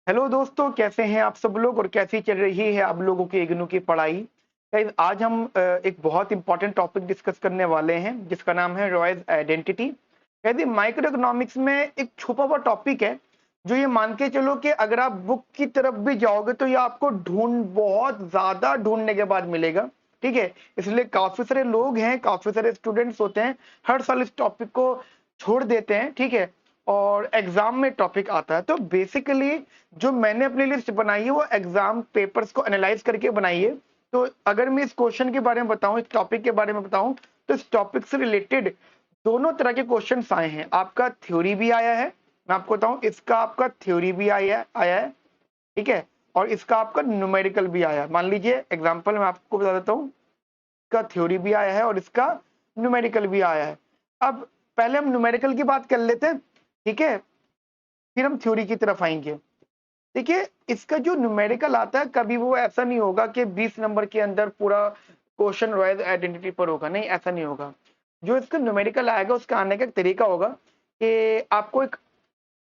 Hello दोस्तों, कैसे हैं आप सब लोग और कैसी चल रही है आप लोगों की इग्नू की पढ़ाई। गाइस, आज हम एक बहुत इंपॉर्टेंट टॉपिक डिस्कस करने वाले हैं जिसका नाम है रॉयज आइडेंटिटी। कहते माइक्रो इकोनॉमिक्स में एक छुपा हुआ टॉपिक है जो ये मान के चलो कि अगर आप बुक की तरफ भी जाओगे तो ये आपको बहुत ज्यादा ढूंढने के बाद मिलेगा। ठीक है, इसलिए काफी सारे लोग हैं, काफी सारे स्टूडेंट्स होते हैं, हर साल इस टॉपिक को छोड़ देते हैं। ठीक है, और एग्जाम में टॉपिक आता है तो बेसिकली जो मैंने अपनी लिस्ट बनाई है वो एग्जाम पेपर्स को एनालाइज करके बनाई है। तो अगर मैं इस क्वेश्चन के बारे में बताऊं, इस टॉपिक के बारे में बताऊं, तो इस टॉपिक से रिलेटेड दोनों तरह के क्वेश्चंस आए हैं। आपका थ्योरी भी आया है, मैं आपको बताऊं, इसका आपका थ्योरी भी आया है। ठीक है, और इसका आपका न्यूमेरिकल भी आया है। मान लीजिए एग्जाम्पल मैं आपको बता देता हूँ, इसका थ्योरी भी आया है और इसका न्यूमेरिकल भी आया है। अब पहले हम न्यूमेरिकल की बात कर लेते हैं, ठीक है, फिर हम थ्योरी की तरफ आएंगे। देखिए, इसका जो न्यूमेरिकल आता है कभी वो ऐसा नहीं होगा कि 20 नंबर के अंदर पूरा क्वेश्चन रॉयल आइडेंटिटी पर होगा, नहीं ऐसा नहीं होगा। जो इसका न्यूमेरिकल आएगा उसका आने का एक तरीका होगा कि आपको एक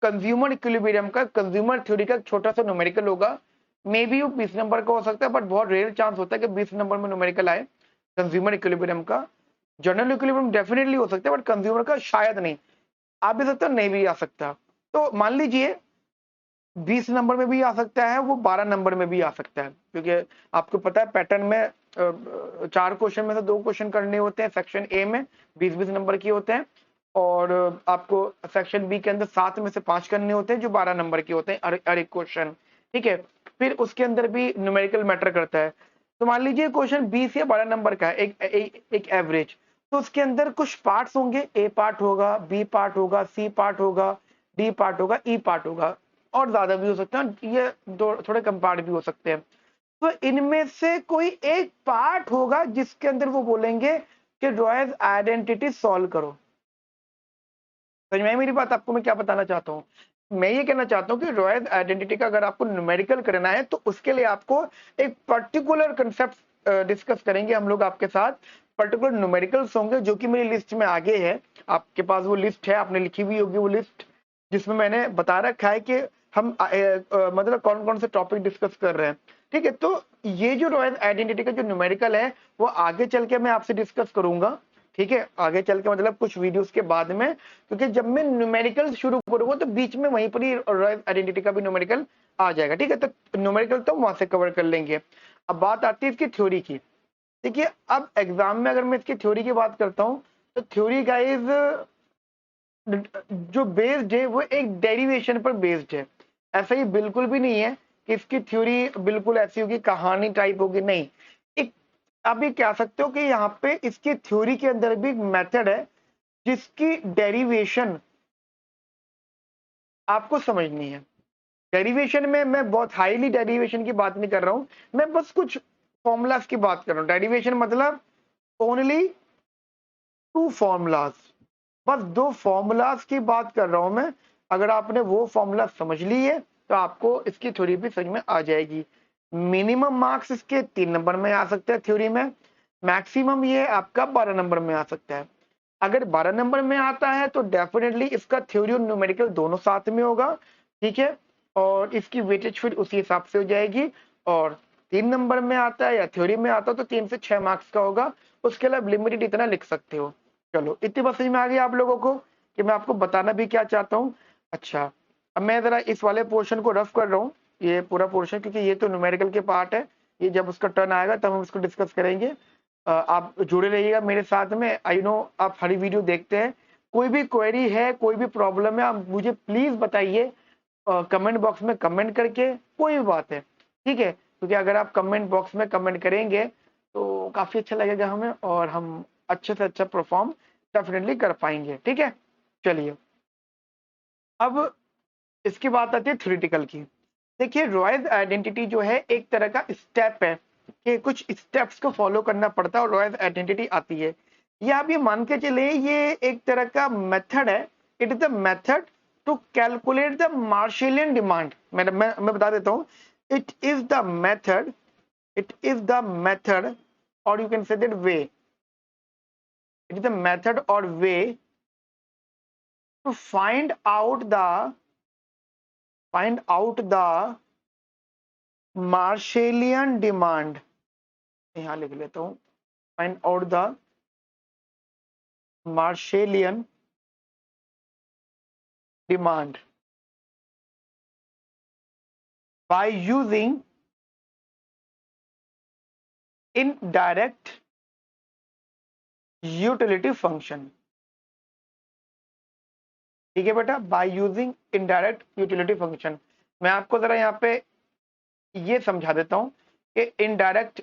कंज्यूमर इक्विलिब्रियम का, कंज्यूमर थ्योरी का छोटा सा न्यूमेरिकल होगा। मे बी वो 20 नंबर का हो सकता है, बट बहुत रेयर चांस होता है कि 20 नंबर में न्यूमेरिकल आए कंज्यूमर इक्विलिब्रियम का। जनरल इक्विलिब्रियम डेफिनेटली हो सकता है बट कंज्यूमर का शायद नहीं। आ भी सकता, नहीं भी आ सकता। तो मान लीजिए 20 नंबर में भी आ सकता है, वो 12 नंबर में भी आ सकता है, क्योंकि आपको पता है पैटर्न में 4 क्वेश्चन में से 2 क्वेश्चन करने होते हैं। सेक्शन ए में 20-20 नंबर के होते हैं और आपको सेक्शन बी के अंदर 7 में से 5 करने होते हैं जो 12 नंबर के होते हैं हर एक क्वेश्चन। ठीक है, फिर उसके अंदर भी न्यूमेरिकल मैटर करता है। तो मान लीजिए क्वेश्चन 20 या 12 नंबर का है, एक एवरेज। तो उसके अंदर कुछ पार्ट्स होंगे, ए पार्ट होगा, बी पार्ट होगा, सी पार्ट होगा, डी पार्ट होगा, ई पार्ट होगा, और ज्यादा भी हो सकते हैं, ये दो थोड़े कम पार्ट भी हो सकते हैं। तो इनमें से कोई एक पार्ट होगा जिसके अंदर वो बोलेंगे कि रॉयज आइडेंटिटी सॉल्व करो। समझ में आई मेरी बात? आपको मैं क्या बताना चाहता हूँ, मैं ये कहना चाहता हूँ कि रॉयज आइडेंटिटी का अगर आपको न्यूमेरिकल करना है तो उसके लिए आपको एक पर्टिकुलर कंसेप्ट डिस्कस करेंगे हम लोग आपके साथ। पर्टिकुलर न्यूमेरिकल्स होंगे जो कि मेरी लिस्ट में आगे है। आपके पास वो लिस्ट है, आपने लिखी हुई होगी वो लिस्ट, जिसमें मैंने बता रखा है कि हम मतलब कौन कौन से टॉपिक डिस्कस कर रहे हैं। ठीक है, तो ये जो रॉयल आइडेंटिटी का जो न्यूमेरिकल है वो आगे चल के मैं आपसे डिस्कस करूंगा। ठीक है, आगे चल के मतलब कुछ वीडियोस के बाद में, क्योंकि जब मैं न्यूमेरिकल शुरू करूंगा तो बीच में वहीं पर ही रॉयल आइडेंटिटी का भी न्यूमेरिकल आ जाएगा। ठीक है, तो न्यूमेरिकल तो वहां से कवर कर लेंगे। अब बात आती है इसकी थ्योरी की। देखिए, अब एग्जाम में अगर मैं इसकी थ्योरी की बात करता हूँ तो थ्योरी गाइज जो बेस्ड है वो एक डेरिवेशन पर बेस्ड है। ऐसा ही बिल्कुल भी नहीं है कि इसकी थ्योरी बिल्कुल ऐसी होगी, कहानी टाइप होगी, नहीं। एक आप ये कह सकते हो कि यहाँ पे इसकी थ्योरी के अंदर भी मेथड है जिसकी डेरिवेशन आपको समझनी है। डेरिवेशन में मैं बहुत हाईली डेरिवेशन की बात नहीं कर रहा हूं, मैं बस कुछ फॉर्मूलाज की बात कर रहा हूं। डेरिवेशन मतलब ओनली 2 फॉर्मूलाज, बस 2 फॉर्मूलाज की बात कर रहा हूं मैं। अगर आपने वो फॉर्मूला समझ लिए तो आपको इसकी थ्योरी भी समझ में आ जाएगी। मिनिमम मार्क्स इसके 3 नंबर में आ सकते हैं थ्योरी में, मैक्सिमम ये आपका 12 नंबर में आ सकता है। अगर 12 नंबर में आता है तो डेफिनेटली इसका थ्योरी और न्यूमेरिकल दोनों साथ में होगा। ठीक है, और इसकी वेटेज फिर उसी हिसाब से हो जाएगी। और 3 नंबर में आता है या थ्योरी में आता है तो 3 से 6 मार्क्स का होगा। उसके अलावा लिमिटेड इतना लिख सकते हो। चलो, इतनी बात समझ में आ गई आप लोगों को कि मैं आपको बताना भी क्या चाहता हूँ। अच्छा, अब मैं जरा इस वाले पोर्शन को रफ कर रहा हूँ, ये पूरा पोर्शन, क्योंकि ये तो न्यूमेरिकल के पार्ट है। ये जब उसका टर्न आएगा तब हम इसको डिस्कस करेंगे। आप जुड़े रहिएगा मेरे साथ में। आई नो आप हरी वीडियो देखते हैं। कोई भी क्वेरी है, कोई भी प्रॉब्लम है, आप मुझे प्लीज बताइए कमेंट बॉक्स में कमेंट करके, कोई भी बात है। ठीक है, क्योंकि अगर आप कमेंट बॉक्स में कमेंट करेंगे तो काफी अच्छा लगेगा हमें और हम अच्छे से अच्छा परफॉर्म डेफिनेटली कर पाएंगे। ठीक है, चलिए अब इसकी बात आती है थ्योरेटिकल की। देखिए, रॉयल आइडेंटिटी जो है एक तरह का स्टेप है कि कुछ स्टेप्स को फॉलो करना पड़ता है और रॉयल आइडेंटिटी आती है। ये आप ये मान के चले, ये एक तरह का मेथड है। It is the method to calculate the Marshallian demand. मैं बता देता हूँ, it is the method, it is the method, और you can say that way, it is the method और way to find out the find out the Marshallian demand, यहां लिख लेता हूं, find out the Marshallian demand by using indirect utility function। ठीक है बेटा, by using indirect utility function. मैं आपको जरा यहाँ पे ये समझा देता हूँ कि इनडायरेक्ट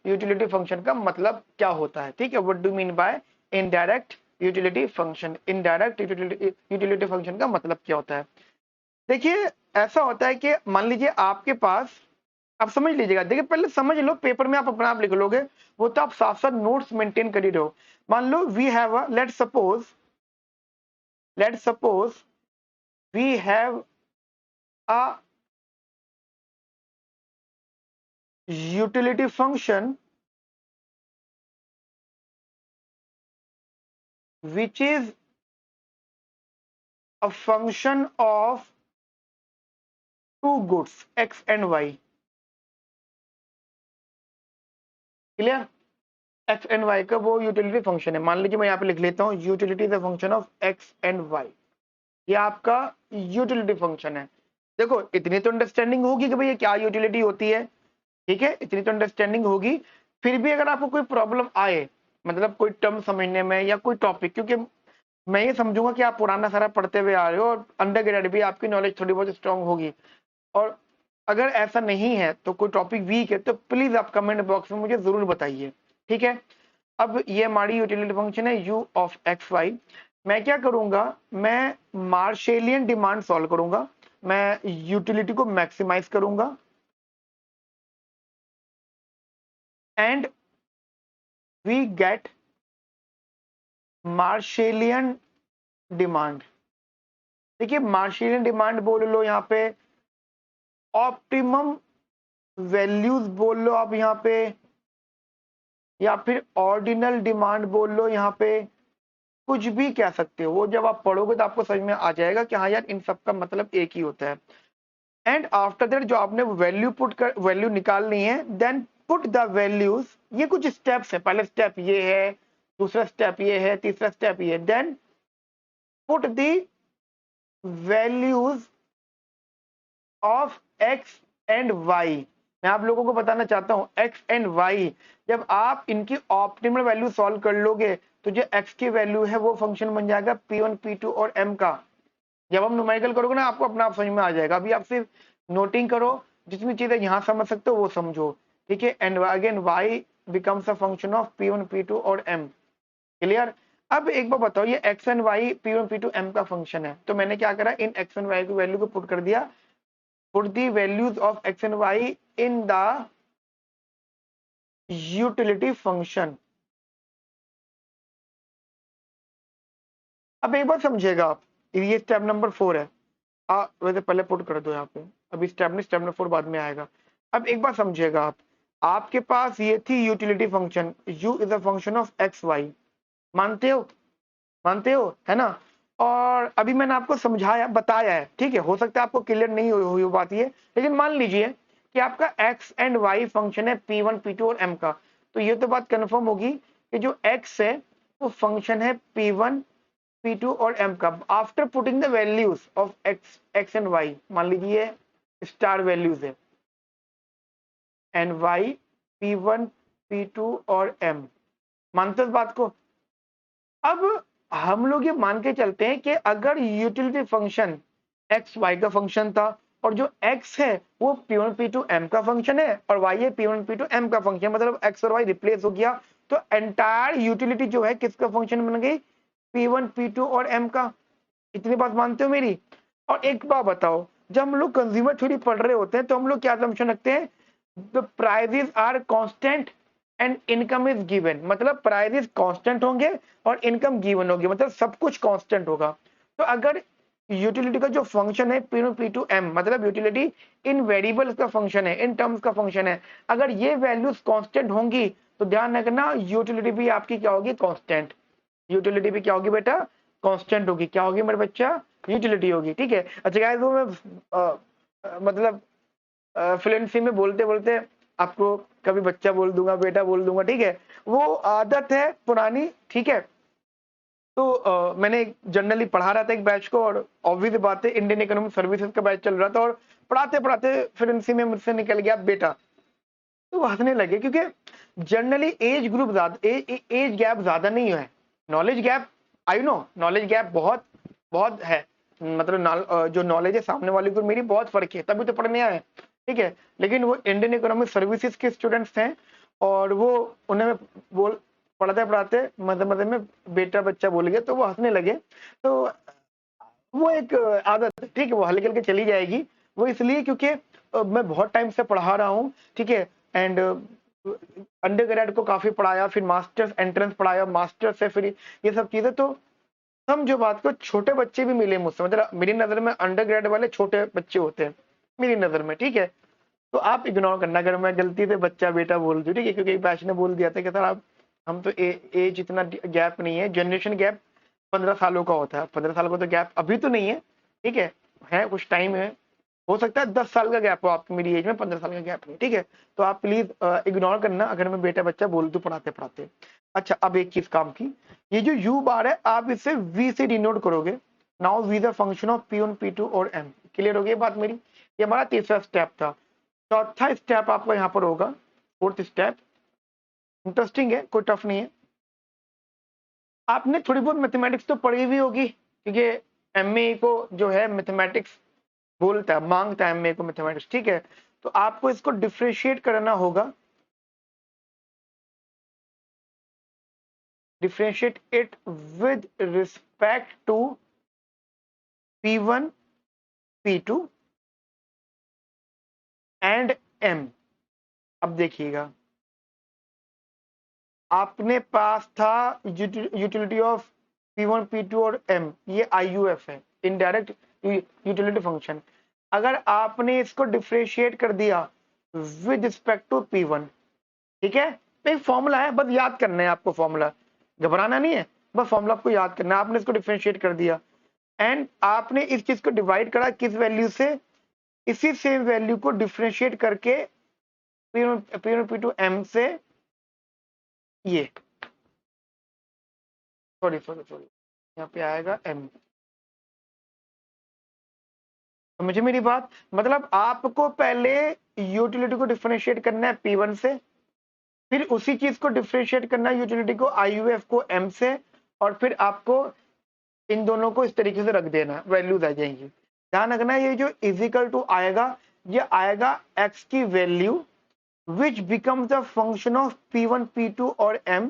यूटिलिटी फंक्शन का मतलब क्या होता है। ठीक है, what do mean by indirect utility function. Indirect utility function का मतलब क्या होता है? देखिए, ऐसा होता है कि मान लीजिए आपके पास, आप समझ लीजिएगा, देखिए पहले समझ लो, पेपर में आप अपना आप लिख लोगे, वो तो आप साथ साथ नोट्स मेंटेन कर ही रहो। मान लो we have a, let's suppose we have a utility function which is a function of two goods x and y। Clear? x and y का वो यूटिलिटी फंक्शन है। मान लीजिए मैं यहाँ पे लिख लेता हूँ, utility is a function of x and y। ये आपका यूटिलिटी फंक्शन है। देखो, इतनी तो अंडरस्टैंडिंग होगी कि भाई ये क्या यूटिलिटी होती है। ठीक है, इतनी तो अंडरस्टैंडिंग होगी। फिर भी अगर आपको कोई प्रॉब्लम आए, मतलब कोई टर्म समझने में या कोई टॉपिक, क्योंकि मैं ये समझूंगा कि आप पुराना सारा पढ़ते हुए आ रहे हो और अंडर ग्रेड भी आपकी नॉलेज थोड़ी बहुत स्ट्रांग होगी, और अगर ऐसा नहीं है तो कोई टॉपिक वीक है तो प्लीज आप कमेंट बॉक्स में मुझे जरूर बताइए। ठीक है, अब ये हमारी यूटिलिटी फंक्शन है u ऑफ एक्स वाई। मैं क्या करूंगा, मैं मार्शेलियन डिमांड सॉल्व करूंगा, मैं यूटिलिटी को मैक्सिमाइज करूंगा एंड वी गेट मार्शेलियन डिमांड। देखिए, मार्शेलियन डिमांड बोल लो, यहाँ पे ऑप्टिमम वैल्यूज बोल लो आप यहाँ पे, या फिर ऑर्डिनल डिमांड बोल लो, यहाँ पे कुछ भी कह सकते हो। वो जब आप पढ़ोगे तो आपको समझ में आ जाएगा कि हाँ यार, इन सब का मतलब एक ही होता है। एंड आफ्टर दैट जो आपने वैल्यू निकालनी है, देन पुट द वैल्यूज। ये कुछ स्टेप्स है, पहले स्टेप ये है, दूसरा स्टेप ये है, तीसरा स्टेप ये है। Then put the values of x and y. मैं आप लोगों को बताना चाहता हूं, एक्स एंड वाई, जब आप इनकी ऑप्टिमल वैल्यू सॉल्व कर लोगे तो जो एक्स की वैल्यू है वो फंक्शन बन जाएगा P1 P2 और M का। जब हम न्यूमेरिकल करोगे ना, आपको अपना आप समझ में आ जाएगा। अभी आप सिर्फ नोटिंग करो, जितनी चीजें यहां समझ सकते हो वो समझो। ठीक है, and again y becomes a function of P1 P2 और M। क्लियर? अब एक बार बताओ, ये x and y P1 P2 M का फंक्शन है, तो मैंने क्या करा, इन एक्स एंड वाई की वैल्यू को पुट कर दिया। put the values of x and y in the utility function। अब एक बार समझिएगा आप, ये स्टेप नंबर 4 है। वैसे पहले पुट कर दो यहाँ पे, अभी स्टेप नंबर 4 बाद में आएगा। अब एक बार समझिएगा आप, आपके पास ये थी utility function, u is a function of x y. मानते हो? मानते हो, है ना? और अभी मैंने आपको समझाया, बताया है। ठीक है, हो सकता है आपको क्लियर नहीं हुई बात ये, लेकिन मान लीजिए कि आपका x एंड y फंक्शन है P1 P2 और M का, तो ये तो बात कंफर्म होगी कि जो x है वो फंक्शन है P1 P2 और M का। After putting the values of x and y, मान लीजिए स्टार वैल्यूज है, एंड y P1 P2 और M। मानते हो इस बात को? अब हम लोग ये मान के चलते हैं कि अगर यूटिलिटी फंक्शन एक्स वाई का फंक्शन था, और जो x है वो P1 P2 M का फंक्शन है, और y है P1 P2 M का फंक्शन, मतलब x और y रिप्लेस हो गया, तो एंटायर यूटिलिटी जो है किसका फंक्शन बन गई? P1 P2 और M का। इतनी बात मानते हो मेरी? और एक बात बताओ, जब हम लोग कंज्यूमर थ्योरी पढ़ रहे होते हैं तो हम लोग क्या असम्पशन रखते हैं? The prices are constant and income is given. मतलब प्राइसेस कांस्टेंट होंगे और इनकम गिवन होगी, मतलब सब कुछ कांस्टेंट होगा। तो अगर यूटिलिटी का जो फंक्शन है P1 P2 M, मतलब यूटिलिटी इन वेरिएबल्स का फंक्शन है, इन टर्म्स का फंक्शन है, अगर ये वैल्यूज कांस्टेंट होंगी तो ध्यान रखना यूटिलिटी भी आपकी क्या होगी? कांस्टेंट। यूटिलिटी भी क्या होगी बेटा? कांस्टेंट होगी। क्या होगी मेरे बच्चा? यूटिलिटी होगी। ठीक है, अच्छा गाइस, वो मैं मतलब फ्लुएंसी में बोलते बोलते आपको कभी बच्चा बोल दूंगा, बेटा बोल दूंगा, ठीक है, वो आदत है पुरानी, ठीक है। तो मैंने जनरली पढ़ा रहा था एक बैच को, और ऑब्वियस बात है इंडियन इकोनॉमिक सर्विसेज का बैच चल रहा था, और पढ़ाते पढ़ाते फ्लुएंसी में मुझसे निकल गया बेटा। तो वो हंसने लगे, क्योंकि जनरली एज ग्रुप ज्यादा, एज गैप ज्यादा नहीं है, knowledge gap, I know knowledge gap बहुत बहुत है, मतलब जो नॉलेज है सामने वाले को मेरी बहुत फर्क है, तभी तो पढ़ने आए, ठीक है। लेकिन वो इंडियन इकोनॉमिक सर्विसेज के स्टूडेंट्स हैं, और वो उन्हें बोल पढ़ाते पढ़ाते मजे मजे में बेटा बच्चा बोल गया, तो वो हंसने लगे। तो वो एक आदत, ठीक है, वो हल्के हल्के चली जाएगी। वो इसलिए क्योंकि मैं बहुत टाइम से पढ़ा रहा हूँ, ठीक है, एंड अंडर ग्रेड को काफी पढ़ाया, फिर मास्टर्स एंट्रेंस पढ़ाया, मास्टर्स से फिर ये सब चीजें। तो समझो बात को, छोटे बच्चे भी मिले मुझसे, मतलब मेरी नजर में अंडर ग्रेड वाले छोटे बच्चे होते हैं मेरी नजर में, ठीक है। तो आप इग्नोर करना अगर मैं गलती से बच्चा बेटा बोल दूं, ठीक है, क्योंकि बैच ने बोल दिया था कि सर आप, हम तो एज इतना गैप नहीं है, जनरेशन गैप 15 सालों का होता है, 15 साल का तो गैप अभी तो नहीं है, ठीक है कुछ टाइम है, हो सकता है 10 साल का गैप हो आपकी मेरी एज में, 15 साल का गैप नहीं, ठीक है। तो आप प्लीज इग्नोर करना अगर मैं बेटा बच्चा बोल दूं पढ़ाते पढ़ाते। अच्छा, अब एक चीज काम की, ये जो यू बार है आप इसे वी से डिनोट करोगे। Now v the function of P1 P2 और M। क्लियर हो गई बात मेरी? ये हमारा तीसरा स्टेप था। चौथा स्टेप आपका यहाँ पर होगा, फोर्थ स्टेप, इंटरेस्टिंग है, कोई टफ नहीं है। आपने थोड़ी बहुत मैथमेटिक्स तो पढ़ी हुई होगी, क्योंकि एमए को जो है मैथमेटिक्स बोलता है, मांगता है एमए को मैथमेटिक्स, ठीक है। तो आपको इसको डिफ्रेंशिएट करना होगा, differentiate it with respect to P1 P2 and M। अब देखिएगा, आपने पास था यूटिलिटी ऑफ P1 P2 और M, ये IUF है, इनडायरेक्ट यूटिलिटी फंक्शन। अगर आपने इसको डिफ्रेंशिएट कर दिया विद रिस्पेक्ट टू P1, ठीक है, तो एक फॉर्मूला है, बस याद करना है आपको, फॉर्मूला घबराना नहीं है, बस फॉर्मूला आपको याद करना है। आपने इसको डिफ्रेंशिएट कर दिया, एंड आपने इस चीज को डिवाइड करा किस वैल्यू से, इसी सेम वैल्यू को डिफ्रेंशिएट करके P1 P2 M से, ये सॉरी सॉरी सॉरी, यहाँ पे आएगा M। समझे मेरी बात? मतलब आपको पहले यूटिलिटी को डिफरेंशिएट करना है P1 से, फिर उसी चीज को डिफरेंशिएट करना है यूटिलिटी को IUF को M से, और फिर आपको इन दोनों को इस तरीके से रख देना, वैल्यूज आ जाएंगी। ध्यान रखना, ये जो इजिकल टू आएगा, ये आएगा x की value which becomes the function of P1 P2 और M।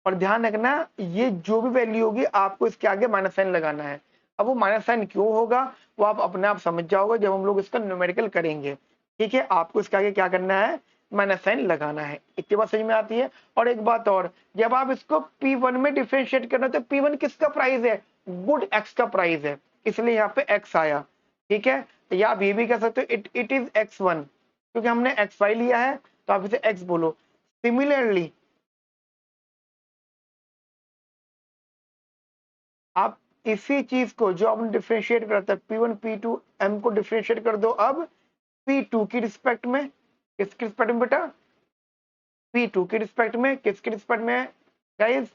और ध्यान रखना, ये जो भी वैल्यू होगी आपको इसके आगे माइनस साइन लगाना है। अब वो माइनस साइन क्यों होगा वो आप अपने आप समझ जाओगे जब हम लोग इसका न्यूमेरिकल करेंगे, ठीक है। आपको इसके आगे क्या करना है, माइनस साइन लगाना है। इतनी बात समझ में आती है? और एक बात और, जब आप इसको P1 में डिफरेंशिएट करना, तो P1 किसका प्राइस है, गुड x का प्राइस है, इसलिए यहाँ पे x आया, ठीक है। या आप ये भी कह सकते हो इट इज x1, क्योंकि हमने xy लिया है, तो आप इसे x बोलो। सिमिलरली आप इसी चीज को जो आपने डिफरेंशिएट करता है P1 P2 M को डिफरेंशिएट कर दो अब P2 की रिस्पेक्ट में, किसकी रिस्पेक्ट में बेटा, P2 की रिस्पेक्ट में, किसकी रिस्पेक्ट में guys,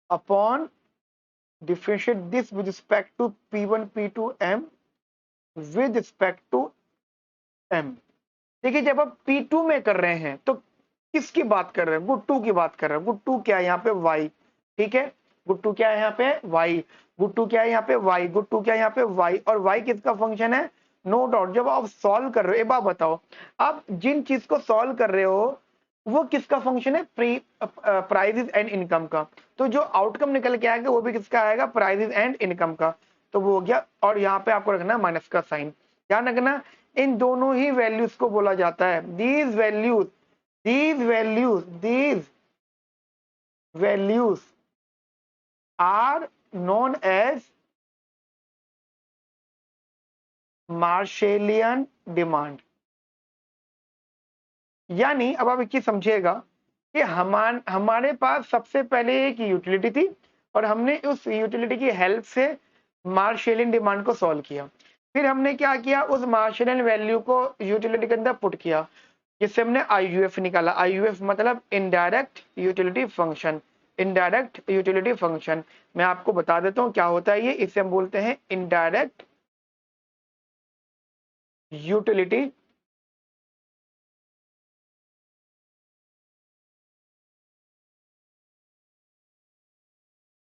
upon differentiate this with respect to P1 P2 M with respect to M। देखिए, जब आप P2 में कर रहे हैं तो किसकी बात कर रहे हैं, गुड टू की बात कर रहे हैं। गुड टू क्या है यहाँ पे, y, ठीक है। गुड टू क्या है यहाँ पे, y। गुड टू क्या है यहाँ पे, y। गुड टू क्या है यहाँ पे, y। और y किसका फंक्शन है, नो डाउट। जब आप सॉल्व कर रहे हो, एक बात बताओ, आप जिन चीज को सॉल्व कर रहे हो वो किसका फंक्शन है, प्राइजेस एंड इनकम का। तो जो आउटकम निकल के आएगा वो भी किसका आएगा, प्राइजेस एंड इनकम का। तो वो हो गया, और यहाँ पे आपको रखना माइनस का साइन। ध्यान रखना, इन दोनों ही वैल्यूज को बोला जाता है, these values, these values are known as Marshallian demand. यानी अब आप एक चीज समझिएगा, कि हमारे पास सबसे पहले एक यूटिलिटी थी और हमने उस यूटिलिटी की हेल्प से मार्शेलियन डिमांड को सॉल्व किया। फिर हमने क्या किया, उस मार्शेलियन वैल्यू को यूटिलिटी के अंदर पुट किया, जिससे हमने आईयूएफ निकाला। आईयूएफ मतलब indirect utility function. Indirect utility function मैं आपको बता देता हूं क्या होता है ये। इसे हम बोलते हैं indirect utility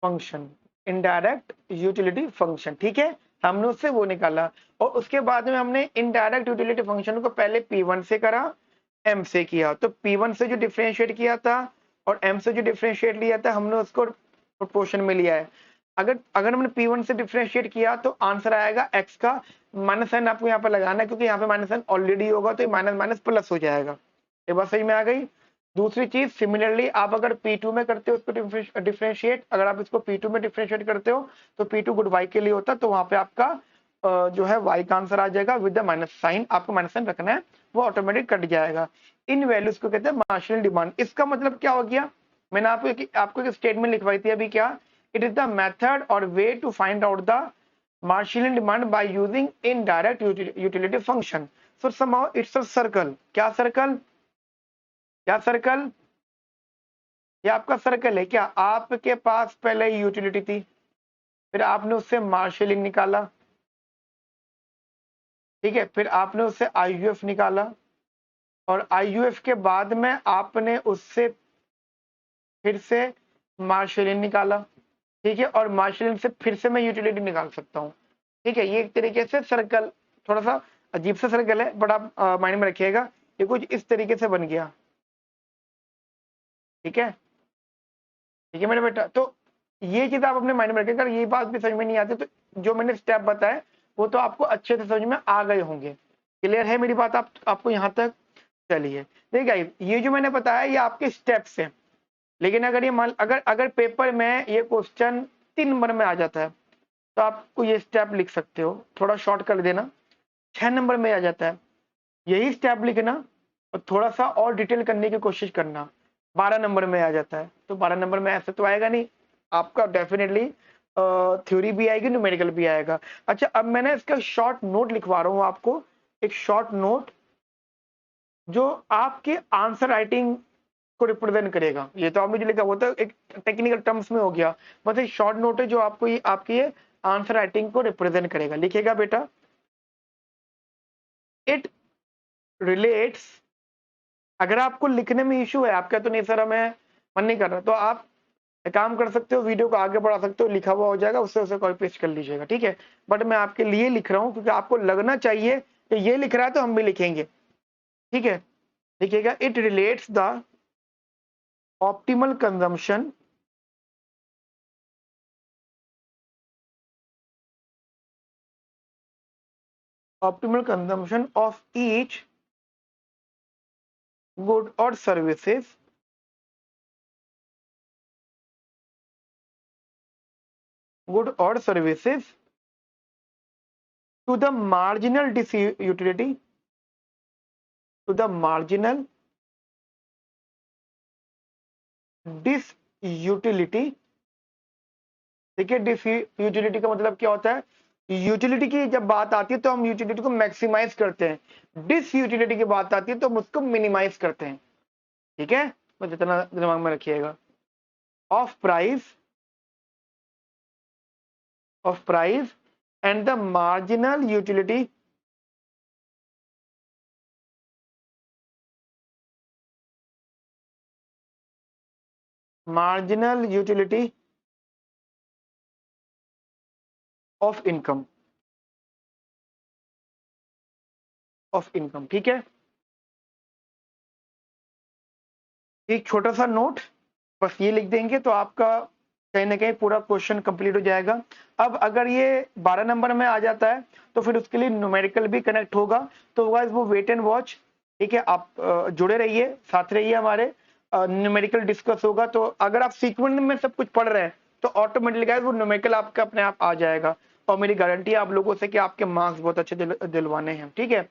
function. Indirect utility function, ठीक है, हमने उससे वो निकाला। और उसके बाद में हमने इनडायरेक्ट यूटिलिटी फंक्शन को पहले P1 से करा, M से किया। तो P1 से जो डिफरेंशिएट किया था और M से जो डिफरेंशिएट लिया था, हमने उसको प्रोपोर्शन में लिया है। अगर अगर हमने P1 से डिफरेंशिएट किया तो आंसर आएगा x का माइनस साइन आपको यहाँ पर लगाना है, क्योंकि यहाँ पे माइनस साइन ऑलरेडी होगा तो माइनस माइनस प्लस हो जाएगा। ये बात समझ में आ गई। दूसरी चीज, सिमिलरली आप अगर P2 में करते हो उसको डिफरेंशिएट, अगर आप इसको P2 में डिफरेंशिएट करते हो तो P2 गुड y के लिए होता है, तो वहां पे आपका जो है y का आंसर आ जाएगा विद द माइनस साइन। आपको माइनस साइन रखना है, वो ऑटोमेटिक कट जाएगा। इन वैल्यूज को कहते हैं मार्शेलियन डिमांड। इसका मतलब क्या हो गया, मैंने आपको एक स्टेटमेंट लिखवाई थी अभी, क्या, इट इज द मेथड और way to find out the Marshallian demand by using indirect utility function. So somehow it's a circle. क्या सर्कल, क्या सर्कल, ये आपका सर्कल है क्या। आपके पास पहले यूटिलिटी थी, फिर आपने उससे मार्शेलिंग निकाला, ठीक है, फिर आपने उससे आईयूएफ निकाला, और आईयूएफ के बाद में आपने उससे फिर से मार्शेलिंग निकाला, ठीक है, और मार्शेलिंग से फिर से मैं यूटिलिटी निकाल सकता हूँ, ठीक है। ये एक तरीके से सर्कल, थोड़ा सा अजीब सा सर्कल है, बट आप माइंड में रखिएगा, ये कुछ इस तरीके से बन गया, ठीक है, ठीक है मेरे बेटा। तो ये चीज आप अपने माइंड में रखिएगा। ये बात भी समझ में नहीं आती तो जो मैंने स्टेप बताए वो तो आपको अच्छे से समझ में आ गए होंगे। क्लियर है मेरी बात आपको यहाँ तक। चलिए देखिए, ये जो मैंने बताया ये आपके स्टेप्स हैं, लेकिन अगर ये मान अगर पेपर में ये क्वेश्चन 3 नंबर में आ जाता है तो आपको ये स्टेप लिख सकते हो, थोड़ा शॉर्ट कर देना। 6 नंबर में आ जाता है, यही स्टेप लिखना और थोड़ा सा और डिटेल करने की कोशिश करना। 12 नंबर में आ जाता है तो 12 नंबर में ऐसे तो आएगा नहीं, आपका डेफिनेटली थ्योरी भी आएगी, न्यूमेरिकल भी आएगा। अच्छा, अब मैंने इसका शॉर्ट नोट लिखवा रहा हूँ आपको, एक शॉर्ट नोट जो आपके आंसर राइटिंग को रिप्रेजेंट करेगा। ये तो आपने जो लिखा वो तो एक टेक्निकल टर्म्स में हो गया, बस एक शॉर्ट नोट है जो आपको ये आपकी ये आंसर राइटिंग को रिप्रेजेंट करेगा। लिखिएगा बेटा, इट रिलेट्स। अगर आपको लिखने में इश्यू है, आप कहते तो नहीं सर हमें मन नहीं कर रहा, तो आप एक काम कर सकते हो, वीडियो को आगे बढ़ा सकते हो, लिखा हुआ हो जाएगा, उससे उसे कॉपी पेस्ट कर लीजिएगा, ठीक है। बट मैं आपके लिए लिख रहा हूँ क्योंकि आपको लगना चाहिए कि ये लिख रहा है तो हम भी लिखेंगे, ठीक है। लिखिएगा, it relates the optimal consumption of each good or services to the marginal utility, to the marginal disutility। देखिए, डिसयूटिलिटी का मतलब क्या होता है, यूटिलिटी की जब बात आती है तो हम यूटिलिटी को मैक्सिमाइज करते हैं, डिसयूटिलिटी की बात आती है तो हम उसको मिनिमाइज करते हैं, ठीक है, बस इतना दिमाग में रखिएगा। Of price and the marginal utility of income, ठीक है। एक छोटा सा नोट, बस ये लिख देंगे तो आपका कहीं ना कहीं पूरा क्वेश्चन कंप्लीट हो जाएगा। अब अगर ये 12 नंबर में आ जाता है तो फिर उसके लिए न्यूमेरिकल भी कनेक्ट होगा, तो गाइस वो वेट एंड वॉच, ठीक है। आप जुड़े रहिए, साथ रहिए हमारे, न्यूमेरिकल डिस्कस होगा। तो अगर आप सीक्वेंस में सब कुछ पढ़ रहे हैं तो ऑटोमेटिकली गाइस वो न्यूमेरिकल आपका अपने आप आ जाएगा, और मेरी गारंटी है आप लोगों से कि आपके मार्क्स बहुत अच्छे दिलवाने हैं, ठीक है।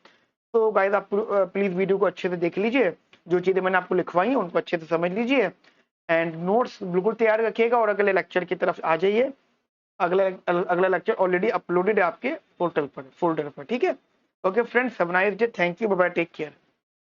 तो गाइस आप प्लीज वीडियो को अच्छे से देख लीजिए जो चीज़ें मैंने आपको लिखवाई हैं उनको अच्छे से समझ लीजिए एंड नोट्स बिल्कुल तैयार रखिएगा और अगले लेक्चर की तरफ आ जाइए। अगला लेक्चर ऑलरेडी अपलोडेड है आपके पोर्टल पर, फोल्डर पर, ठीक है। Okay friends, have a nice day, thank you, bye bye, take care.